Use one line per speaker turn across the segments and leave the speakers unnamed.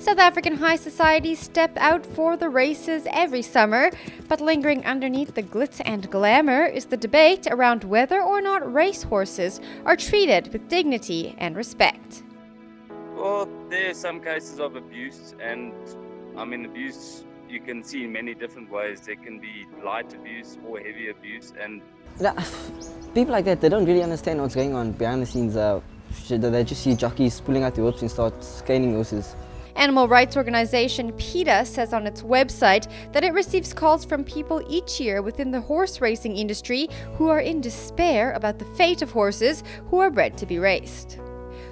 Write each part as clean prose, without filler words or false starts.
South African high society step out for the races every summer, but lingering underneath the glitz and glamour is the debate around whether or not racehorses are treated with dignity and respect.
Well, there are some cases of abuse, and abuse you can see in many different ways. There can be light abuse or heavy abuse, and
people like that, they don't really understand what's going on behind the scenes. They just see jockeys pulling out the whips and start scaling horses.
Animal rights organization PETA says on its website that it receives calls from people each year within the horse racing industry who are in despair about the fate of horses who are bred to be raced.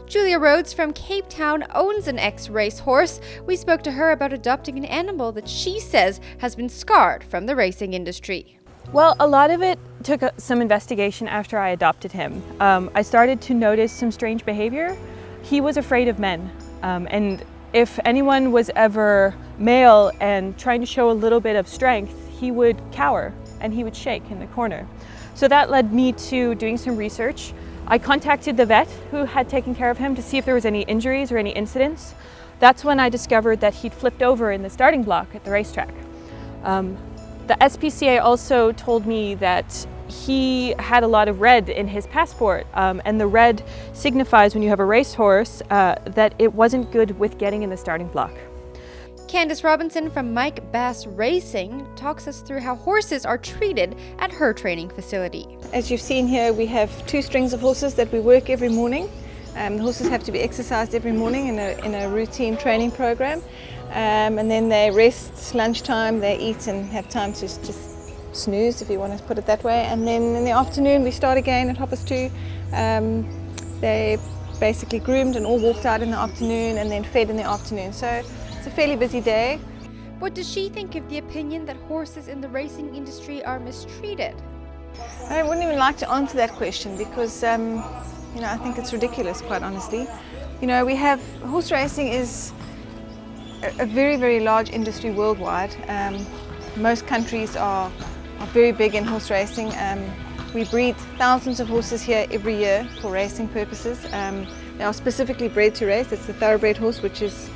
Julia Rhodes from Cape Town owns an ex-race horse. We spoke to her about adopting an animal that she says has been scarred from the racing industry.
Well, a lot of it took some investigation after I adopted him. I started to notice some strange behavior. He was afraid of men, and if anyone was ever male and trying to show a little bit of strength, he would cower and he would shake in the corner. So that led me to doing some research. I contacted the vet who had taken care of him to see if there was any injuries or any incidents. That's when I discovered that he'd flipped over in the starting block at the racetrack. The SPCA also told me that he had a lot of red in his passport, and the red signifies when you have a racehorse that it wasn't good with getting in the starting block.
Candice Robinson from Mike Bass Racing talks us through how horses are treated at her training facility.
As you've seen here, we have 2 strings of horses that we work every morning. The horses have to be exercised every morning in a routine training program, and then they rest lunchtime, they eat and have time to snooze, if you want to put it that way, and then in the afternoon we start again at 2:30. They basically groomed and all walked out in the afternoon and then fed in the afternoon, so it's a fairly busy day.
What does she think of the opinion that horses in the racing industry are mistreated?
I wouldn't even like to answer that question because I think it's ridiculous, quite honestly. We have horse racing is a very, very large industry worldwide. Most countries are very big in horse racing. We breed thousands of horses here every year for racing purposes. They are specifically bred to race. It's the thoroughbred horse, which is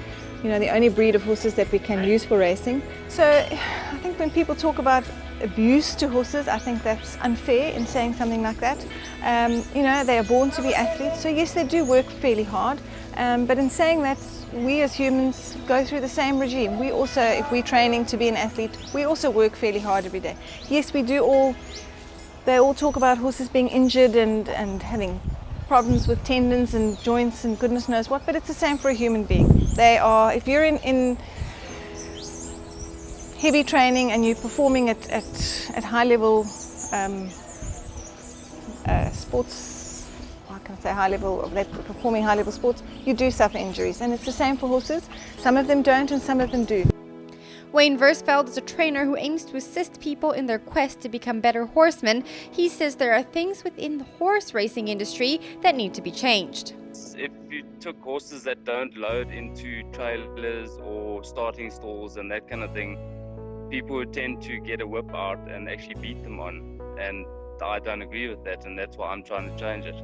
the only breed of horses that we can use for racing. So I think when people talk about abuse to horses, I think that's unfair in saying something like that. They are born to be athletes, so yes, they do work fairly hard. But in saying that, we as humans go through the same regime. We also, if we're training to be an athlete, we also work fairly hard every day. Yes, they all talk about horses being injured and having problems with tendons and joints and goodness knows what, but it's the same for a human being. If you're in heavy training and you're performing at high level sports, high level of performing high level sports, you do suffer injuries, and it's the same for horses. Some of them don't and some of them do.
Wayne Versfeld is a trainer who aims to assist people in their quest to become better horsemen. He says there are things within the horse racing industry that need to be changed.
if you took horses that don't load into trailers or starting stalls and that kind of thing, people would tend to get a whip out and actually beat them on, and I don't agree with that, and that's why I'm trying to change it.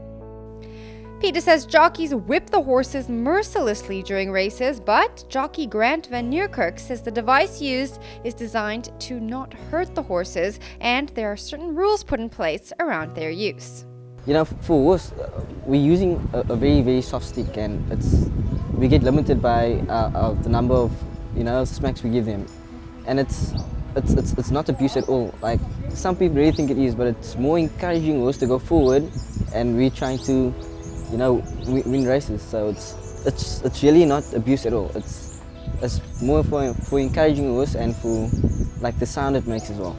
Peter says jockeys whip the horses mercilessly during races, but jockey Grant Van Nieuwkerk says the device used is designed to not hurt the horses, and there are certain rules put in place around their use.
You know, for horse, we're using a very, very soft stick, and we get limited by the number of smacks we give them, and it's not abuse at all. Like some people really think it is, but it's more encouraging horse to go forward, and we're trying to win races. So it's really not abuse at all. It's more for encouraging horse and for like the sound it makes as well.